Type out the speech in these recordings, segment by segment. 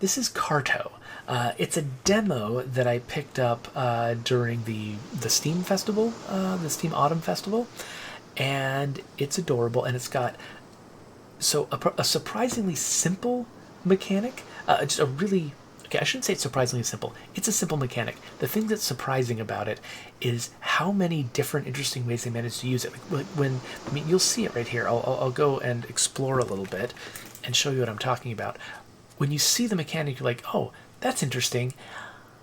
This is Carto. It's a demo that I picked up during the Steam Festival, the Steam Autumn Festival, and it's adorable. And it's got a surprisingly simple mechanic. Just a really okay. I shouldn't say it's surprisingly simple. It's a simple mechanic. The thing that's surprising about it is how many different interesting ways they managed to use it. Like you'll see it right here. I'll go and explore a little bit and show you what I'm talking about. When you see the mechanic, you're like, oh, that's interesting.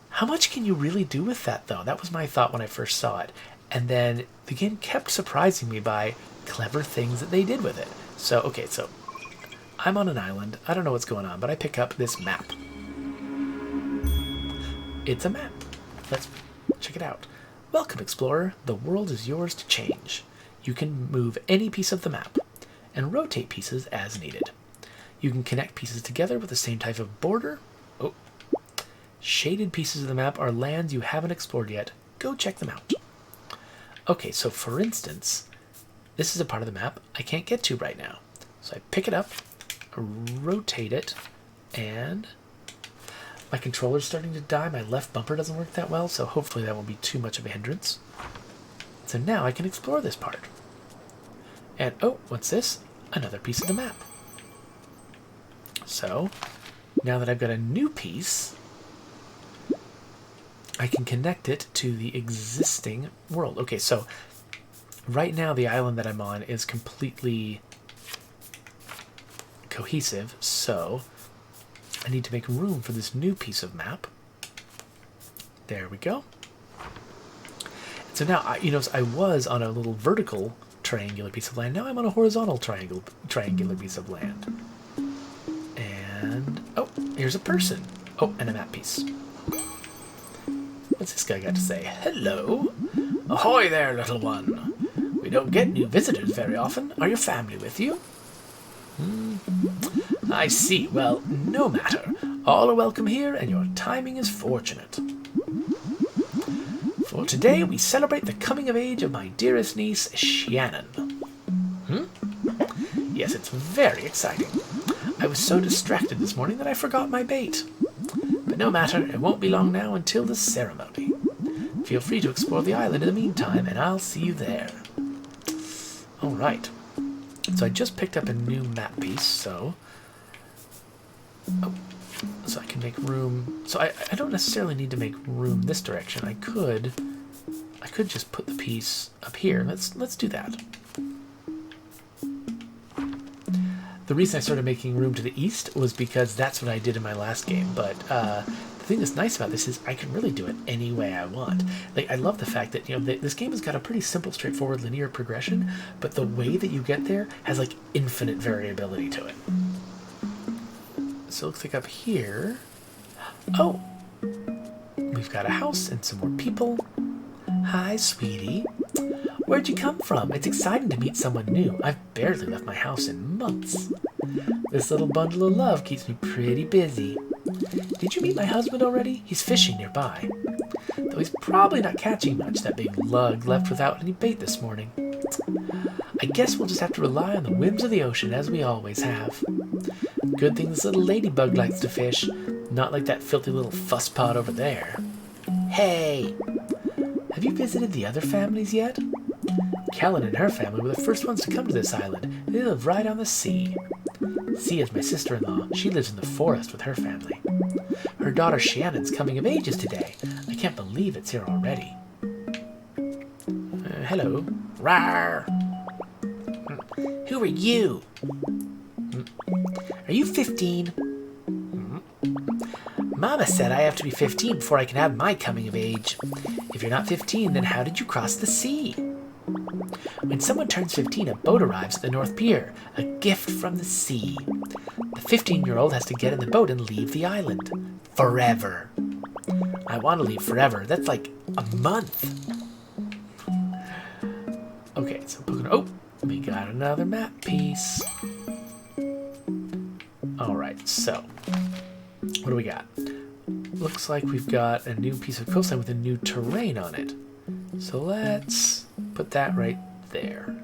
How much can you really do with that, though? That was my thought when I first saw it. And then the game kept surprising me by clever things that they did with it. So I'm on an island. I don't know what's going on, but I pick up this map. It's a map. Let's check it out. Welcome, explorer. The world is yours to change. You can move any piece of the map and rotate pieces as needed. You can connect pieces together with the same type of border. Oh. Shaded pieces of the map are lands you haven't explored yet. Go check them out. Okay, so for instance, this is a part of the map I can't get to right now. So I pick it up, rotate it, and my controller's starting to die. My left bumper doesn't work that well, so hopefully that won't be too much of a hindrance. So now I can explore this part. And oh, what's this? Another piece of the map. So, now that I've got a new piece, I can connect it to the existing world. Okay, so right now the island that I'm on is completely cohesive, so I need to make room for this new piece of map. There we go. And so now, I was on a little vertical triangular piece of land. Now I'm on a horizontal triangular piece of land. And, oh, here's a person. Oh, and a map piece. What's this guy got to say? Hello. Ahoy there, little one. We don't get new visitors very often. Are your family with you? I see. Well, no matter. All are welcome here, and your timing is fortunate. For today, we celebrate the coming of age of my dearest niece, Shannon. Yes, it's very exciting. I was so distracted this morning that I forgot my bait. But no matter, it won't be long now until the ceremony. Feel free to explore the island in the meantime, and I'll see you there. Alright. So I just picked up a new map piece, so I can make room. So I don't necessarily need to make room this direction. I could just put the piece up here. Let's do that. The reason I started making room to the east was because that's what I did in my last game. But the thing that's nice about this is I can really do it any way I want. Like, I love the fact that this game has got a pretty simple, straightforward linear progression, but the way that you get there has like infinite variability to it. So it looks like up here. Oh, we've got a house and some more people. Hi, sweetie. Where'd you come from? It's exciting to meet someone new. I've barely left my house in months. This little bundle of love keeps me pretty busy. Did you meet my husband already? He's fishing nearby. Though he's probably not catching much, that big lug left without any bait this morning. I guess we'll just have to rely on the whims of the ocean, as we always have. Good thing this little ladybug likes to fish, not like that filthy little fusspot over there. Hey! Have you visited the other families yet? Kellen and her family were the first ones to come to this island. They live right on the sea. Sea is my sister-in-law. She lives in the forest with her family. Her daughter Shannon's coming of age today. I can't believe it's here already. Hello. Rawr! Who are you? Are you 15? Mama said I have to be 15 before I can have my coming of age. If you're not 15, then how did you cross the sea? When someone turns 15, a boat arrives at the North Pier, a gift from the sea. The 15-year-old has to get in the boat and leave the island. Forever. I want to leave forever. That's like a month. Okay, so we got another map piece. Alright, so what do we got? Looks like we've got a new piece of coastline with a new terrain on it. So let's put that right there.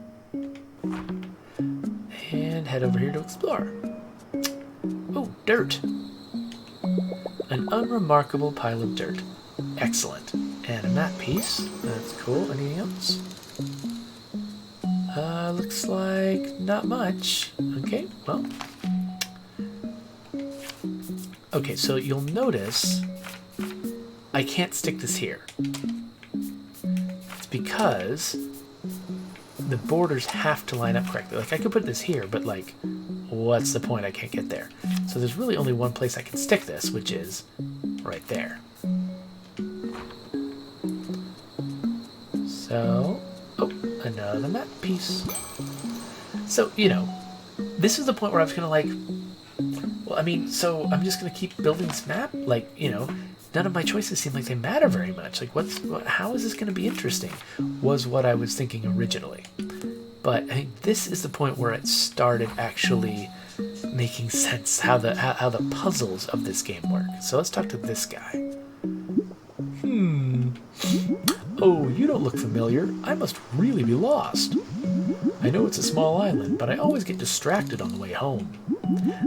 And head over here to explore. Oh, dirt. an unremarkable pile of dirt. Excellent. And a map piece. That's cool. Anything else? Looks like not much. Okay, well. Okay, so you'll notice I can't stick this here. It's because the borders have to line up correctly. Like, I could put this here, but, like, what's the point? I can't get there. So there's really only one place I can stick this, which is right there. So, oh, another map piece. So, you know, this is the point where I was gonna, like, well, I mean, so I'm just gonna keep building this map? Like, you know, none of my choices seem like they matter very much. Like, how is this gonna be interesting? Was what I was thinking originally. But I think this is the point where it started actually making sense how the puzzles of this game work. So let's talk to this guy. Oh, you don't look familiar. I must really be lost. I know it's a small island, but I always get distracted on the way home.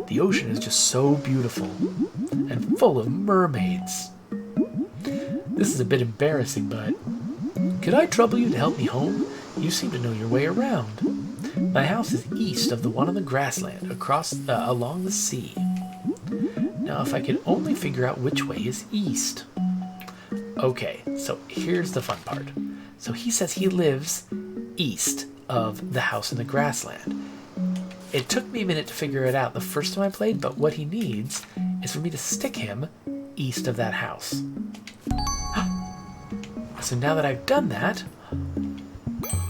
The ocean is just so beautiful and full of mermaids. This is a bit embarrassing, but could I trouble you to help me home? You seem to know your way around. My house is east of the one on the grassland, along the sea. Now, if I could only figure out which way is east. Okay, so here's the fun part. So he says he lives east of the house in the grassland. It took me a minute to figure it out the first time I played, but what he needs is for me to stick him east of that house. So now that I've done that,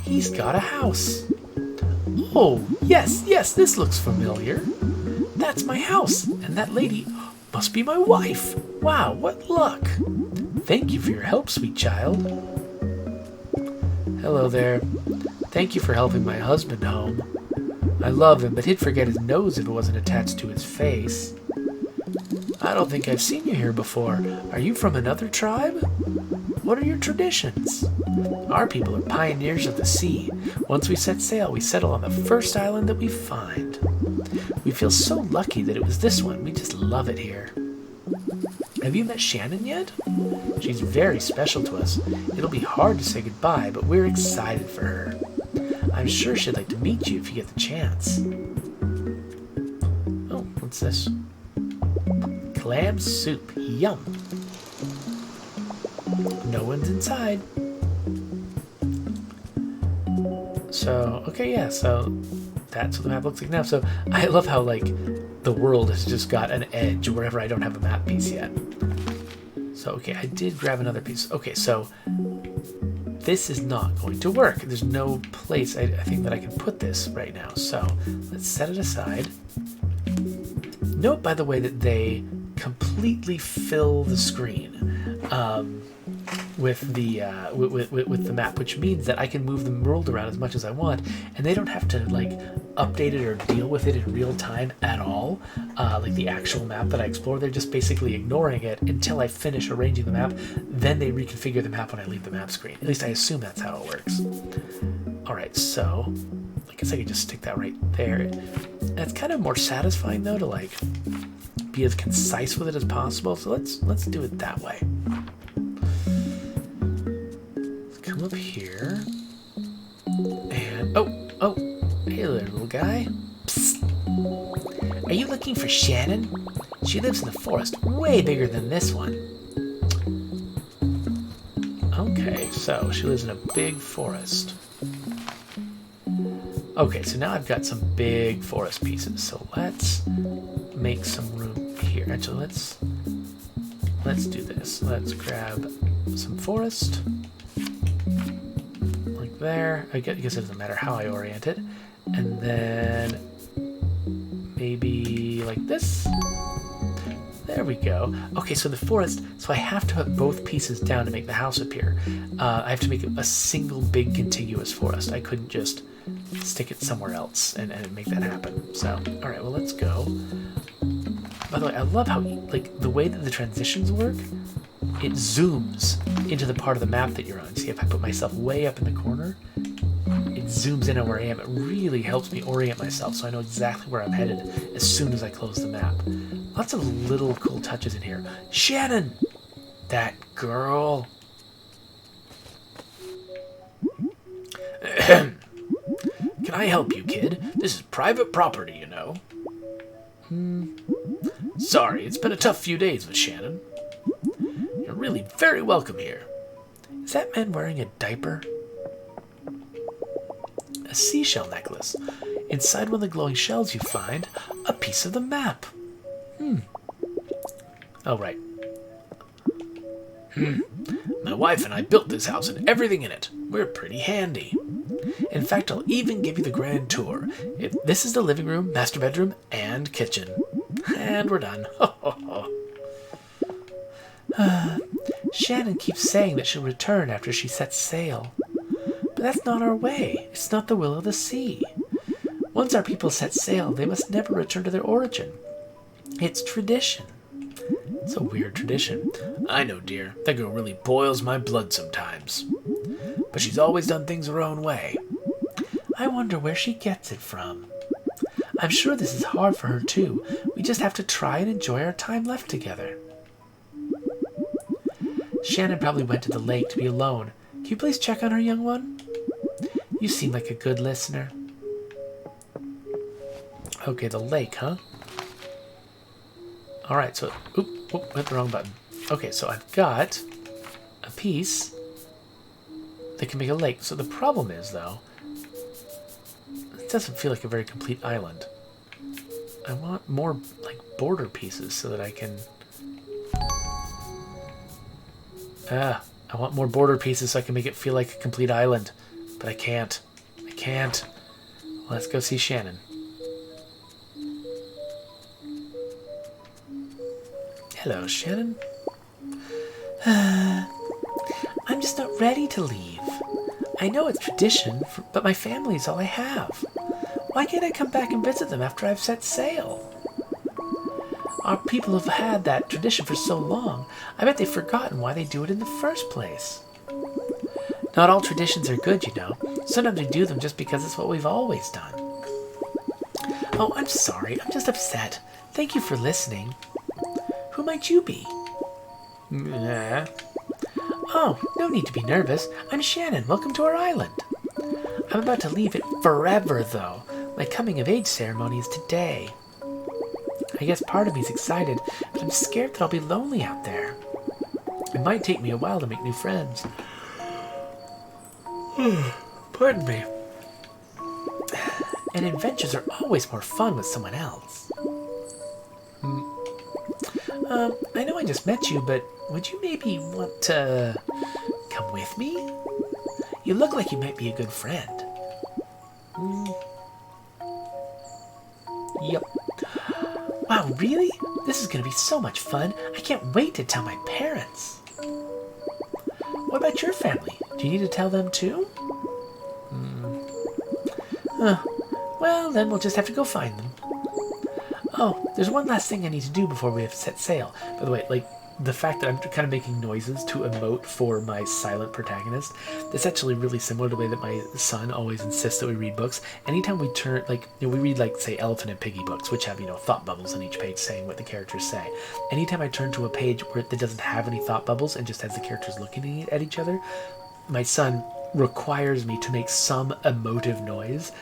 he's got a house. Oh, yes, this looks familiar. That's my house, and that lady must be my wife. Wow, what luck. Thank you for your help, sweet child. Hello there. Thank you for helping my husband home. I love him, but he'd forget his nose if it wasn't attached to his face. I don't think I've seen you here before. Are you from another tribe? What are your traditions? Our people are pioneers of the sea. Once we set sail, we settle on the first island that we find. We feel so lucky that it was this one. We just love it here. Have you met Shannon yet? She's very special to us. It'll be hard to say goodbye, but we're excited for her. I'm sure she'd like to meet you if you get the chance. Oh, what's this? Clam soup. Yum. No one's inside. So, okay, yeah, so that's what the map looks like now. So I love how, like, the world has just got an edge wherever I don't have a map piece yet. So, okay, I did grab another piece. Okay, so this is not going to work. There's no place I think that I can put this right now. So let's set it aside. Note, by the way, that they completely fill the screen with the map, which means that I can move the world around as much as I want, and they don't have to, like, update it or deal with it in real time at all. Like the actual map that I explore, they're just basically ignoring it until I finish arranging the map. Then they reconfigure the map when I leave the map screen. At least I assume that's how it works. All right, so I guess I could just stick that right there. And it's kind of more satisfying though to, like, be as concise with it as possible. So let's do it that way. Let's come up here, and oh, hey there, little guy. Psst. Are you looking for Shannon? She lives in the forest, way bigger than this one. Okay, so she lives in a big forest. Okay, so now I've got some big forest pieces. So let's make some room here. Actually, let's do this. Let's grab some forest. Like there. I guess it doesn't matter how I orient it. And then maybe like this. There we go. Okay, so the forest, so I have to put both pieces down to make the house appear. I have to make a single big contiguous forest. I couldn't just stick it somewhere else and make that happen. So, all right, well, let's go. By the way, I love how, like, the way that the transitions work, it zooms into the part of the map that you're on. See, if I put myself way up in the corner, it zooms in on where I am. It really helps me orient myself so I know exactly where I'm headed as soon as I close the map. Lots of little cool touches in here. Shannon! That girl. Can I help you, kid? This is private property, you know. Sorry, it's been a tough few days with Shannon. You're really very welcome here. Is that man wearing a diaper? A seashell necklace. Inside one of the glowing shells you find a piece of the map. Oh, right. My wife and I built this house and everything in it. We're pretty handy. In fact, I'll even give you the grand tour. This is the living room, master bedroom, and kitchen. And we're done. Shannon keeps saying that she'll return after she sets sail. But that's not our way. It's not the will of the sea. Once our people set sail, they must never return to their origin. It's tradition. It's a weird tradition. I know, dear. That girl really boils my blood sometimes. But she's always done things her own way. I wonder where she gets it from. I'm sure this is hard for her, too. We just have to try and enjoy our time left together. Shannon probably went to the lake to be alone. Can you please check on her, young one? You seem like a good listener. Okay, the lake, huh? Alright, so... Oop, hit the wrong button. Okay, so I've got a piece that can make a lake. So the problem is, though, it doesn't feel like a very complete island. I want more, like, border pieces so that I can... I want more border pieces so I can make it feel like a complete island. But I can't. I can't. Let's go see Shannon. Hello, Shannon. I'm just not ready to leave. I know it's tradition, but my family is all I have. Why can't I come back and visit them after I've set sail? Our people have had that tradition for so long, I bet they've forgotten why they do it in the first place. Not all traditions are good, you know. Sometimes we do them just because it's what we've always done. Oh, I'm sorry. I'm just upset. Thank you for listening. Who might you be? Oh, no need to be nervous. I'm Shannon. Welcome to our island. I'm about to leave it forever, though. My coming-of-age ceremony is today. I guess part of me is excited, but I'm scared that I'll be lonely out there. It might take me a while to make new friends. Pardon me. And adventures are always more fun with someone else. I know I just met you, but would you maybe want to come with me? You look like you might be a good friend. Yep. Wow, really? This is going to be so much fun. I can't wait to tell my parents. What about your family? Do you need to tell them too? Well, then we'll just have to go find them. Oh, there's one last thing I need to do before we have set sail. By the way, like, the fact that I'm kind of making noises to emote for my silent protagonist, that's actually really similar to the way that my son always insists that we read books. Anytime we turn, like, we read, like, say, Elephant and Piggy books, which have, thought bubbles on each page saying what the characters say. Anytime I turn to a page where it doesn't have any thought bubbles and just has the characters looking at each other, my son requires me to make some emotive noise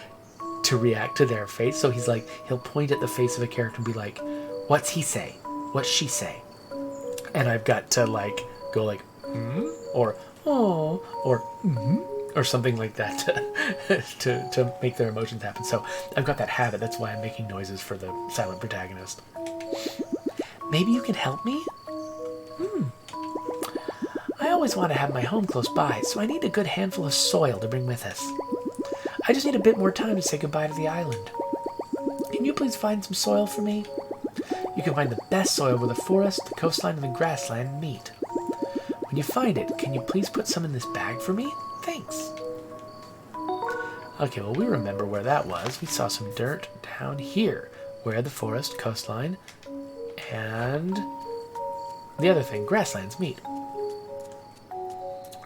to react to their face. So he's like, he'll point at the face of a character and be like, what's he say? What's she say? And I've got to, like, go like, or, oh, or, or something like that to make their emotions happen. So I've got that habit. That's why I'm making noises for the silent protagonist. Maybe you can help me? I always want to have my home close by, so I need a good handful of soil to bring with us. I just need a bit more time to say goodbye to the island. Can you please find some soil for me? You can find the best soil where the forest, the coastline, and the grassland meet. When you find it, can you please put some in this bag for me? Thanks. Okay, well, we remember where that was. We saw some dirt down here, where the forest, coastline, and the other thing, grasslands meet.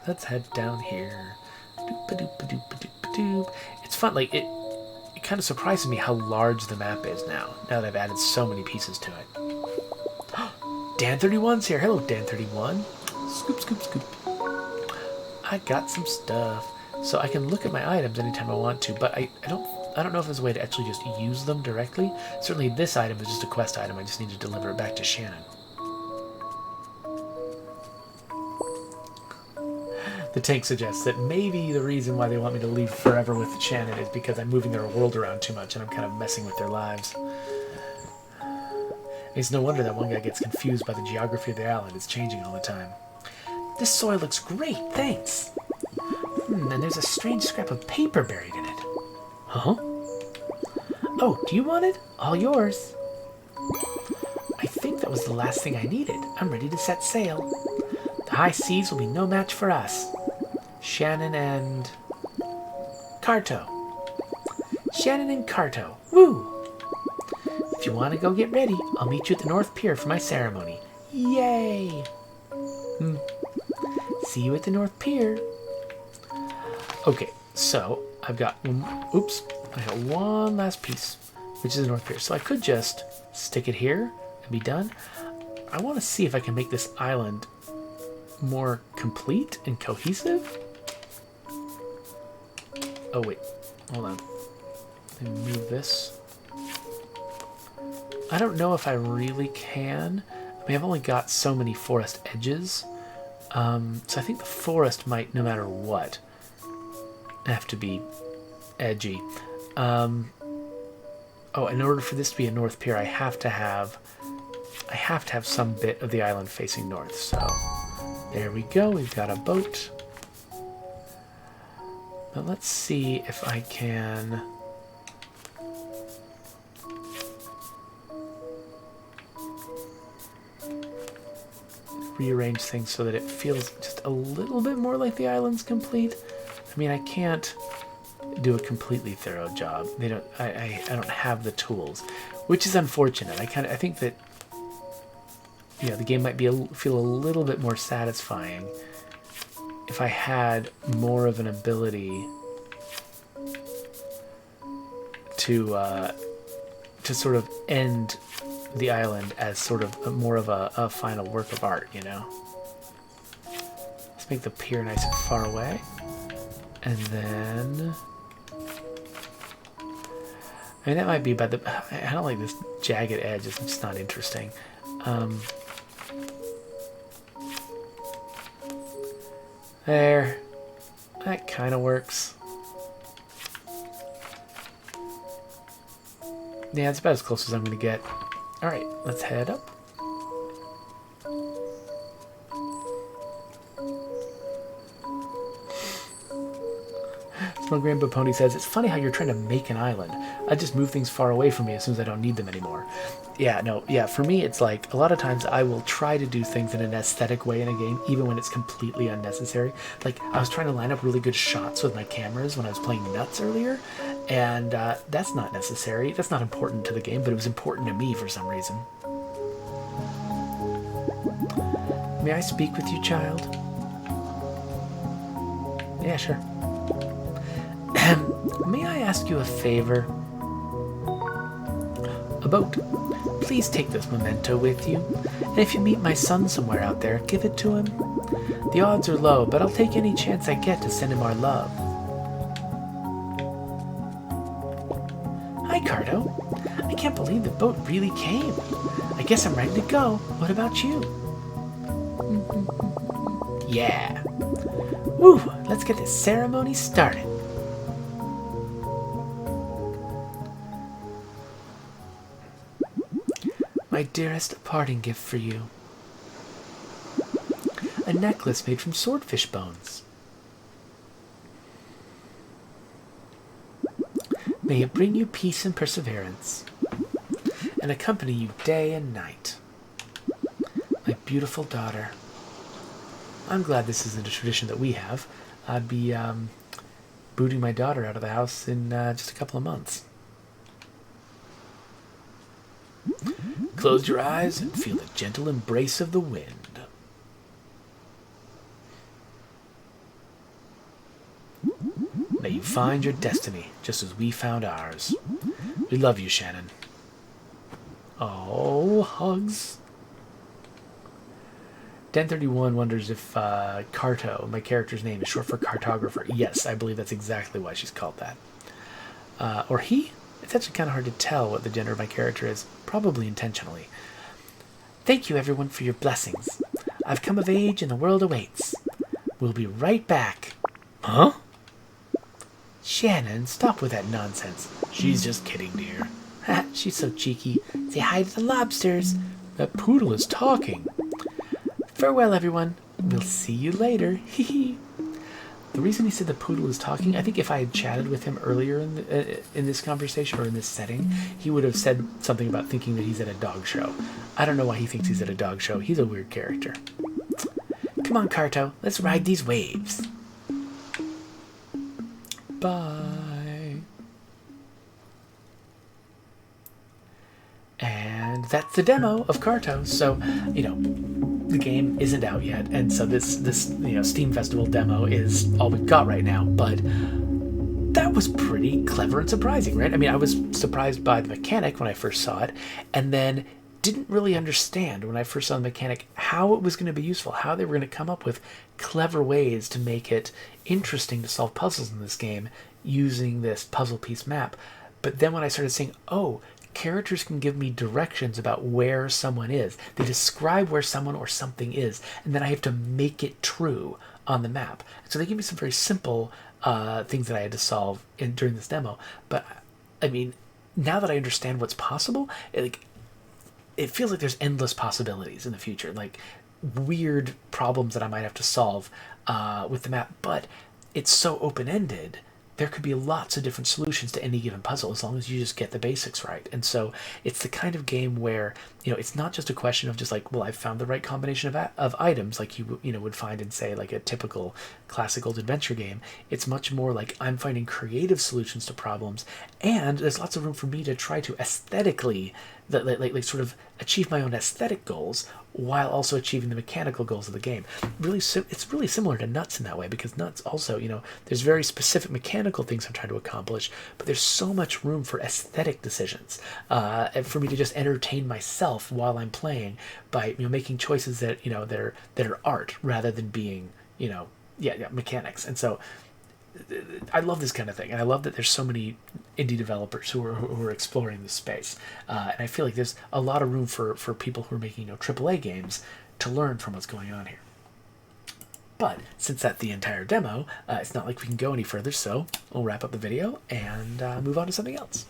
Let's head down here. It's fun, like, it kind of surprises me how large the map is now that I've added so many pieces to it. Dan31's here. Hello, Dan31. Scoop, scoop, scoop. I got some stuff. So I can look at my items anytime I want to, but I don't know if there's a way to actually just use them directly. Certainly this item is just a quest item. I just need to deliver it back to Shannon. The tank suggests that maybe the reason why they want me to leave forever with Shannon is because I'm moving their world around too much and I'm kind of messing with their lives. It's no wonder that one guy gets confused by the geography of the island. It's changing all the time. This soil looks great, thanks. And there's a strange scrap of paper buried in it. Huh? Oh, do you want it? All yours. I think that was the last thing I needed. I'm ready to set sail. The high seas will be no match for us. Shannon and... Carto. Shannon and Carto. Woo! If you want to go get ready, I'll meet you at the North Pier for my ceremony. Yay! See you at the North Pier. Okay, so I've got... Oops. I got one last piece, which is the North Pier. So I could just stick it here and be done. I want to see if I can make this island more complete and cohesive. Oh, wait. Hold on. Let me move this. I don't know if I really can. I mean, I've only got so many forest edges. So I think the forest might, no matter what, have to be edgy. Oh, in order for this to be a North Pier, I have to have some bit of the island facing north. So there we go. We've got a boat. Now let's see if I can rearrange things so that it feels just a little bit more like the island's complete. I mean, I can't do a completely thorough job. They don't. I don't have the tools, which is unfortunate. I think that the game might feel a little bit more satisfying if I had more of an ability to sort of end the island as sort of more of a final work of art. Let's make the pier nice and far away, and then. I mean, that might be by the... I don't like this jagged edge. It's just not interesting. There. That kind of works. Yeah, it's about as close as I'm going to get. Alright, let's head up. Small Grandpa Pony says, it's funny how you're trying to make an island. I just move things far away from me as soon as I don't need them anymore. Yeah, for me it's like, a lot of times I will try to do things in an aesthetic way in a game, even when it's completely unnecessary. Like, I was trying to line up really good shots with my cameras when I was playing Nuts earlier, and that's not necessary. That's not important to the game, but it was important to me for some reason. May I speak with you, child? Yeah, sure. May I ask you a favor? A boat. Please take this memento with you, and if you meet my son somewhere out there, give it to him. The odds are low, but I'll take any chance I get to send him our love. Hi, Carto. I can't believe the boat really came. I guess I'm ready to go. What about you? Yeah. Woo, let's get this ceremony started. My dearest parting gift for you. A necklace made from swordfish bones. May it bring you peace and perseverance, and accompany you day and night. My beautiful daughter. I'm glad this isn't a tradition that we have. I'd be booting my daughter out of the house in just a couple of months. Close your eyes and feel the gentle embrace of the wind. May you find your destiny just as we found ours. We love you, Shannon. Oh, hugs. Den31 wonders if Carto, my character's name, is short for cartographer. Yes, I believe that's exactly why she's called that. Or he? It's actually kind of hard to tell what the gender of my character is, probably intentionally. Thank you, everyone, for your blessings. I've come of age and the world awaits. We'll be right back. Huh? Shannon, stop with that nonsense. She's just kidding, dear. Ha, she's so cheeky. Say hi to the lobsters. That poodle is talking. Farewell, everyone. We'll see you later. Hee hee. The reason he said the poodle is talking, I think if I had chatted with him earlier in this conversation or in this setting, he would have said something about thinking that he's at a dog show. I don't know why he thinks he's at a dog show. He's a weird character. Come on, Carto. Let's ride these waves. Bye. And that's the demo of Carto. So, the game isn't out yet, and so this Steam Festival demo is all we've got right now. But that was pretty clever and surprising, right? I mean, I was surprised by the mechanic when I first saw it, and then didn't really understand when I first saw the mechanic how it was going to be useful, how they were going to come up with clever ways to make it interesting to solve puzzles in this game using this puzzle piece map. But then when I started seeing, oh, characters can give me directions about where someone is. They describe where someone or something is, and then I have to make it true on the map. So they give me some very simple things that I had to solve during this demo. But I mean, now that I understand what's possible, it feels like there's endless possibilities in the future, like weird problems that I might have to solve with the map. But it's so open-ended. There could be lots of different solutions to any given puzzle as long as you just get the basics right. And so it's the kind of game where, it's not just a question of just like, well, I've found the right combination of items like you would find in, say, like a typical classic old adventure game. It's much more like I'm finding creative solutions to problems, and there's lots of room for me to try to aesthetically like sort of achieve my own aesthetic goals while also achieving the mechanical goals of the game. It's really similar to Nuts in that way, because Nuts also, there's very specific mechanical things I'm trying to accomplish, but there's so much room for aesthetic decisions, and for me to just entertain myself while I'm playing by making choices that that are art rather than being mechanics. And so I love this kind of thing, and I love that there's so many indie developers who are exploring this space, and I feel like there's a lot of room for people who are making AAA games to learn from what's going on here. But since that's the entire demo, it's not like we can go any further, so we'll wrap up the video and move on to something else.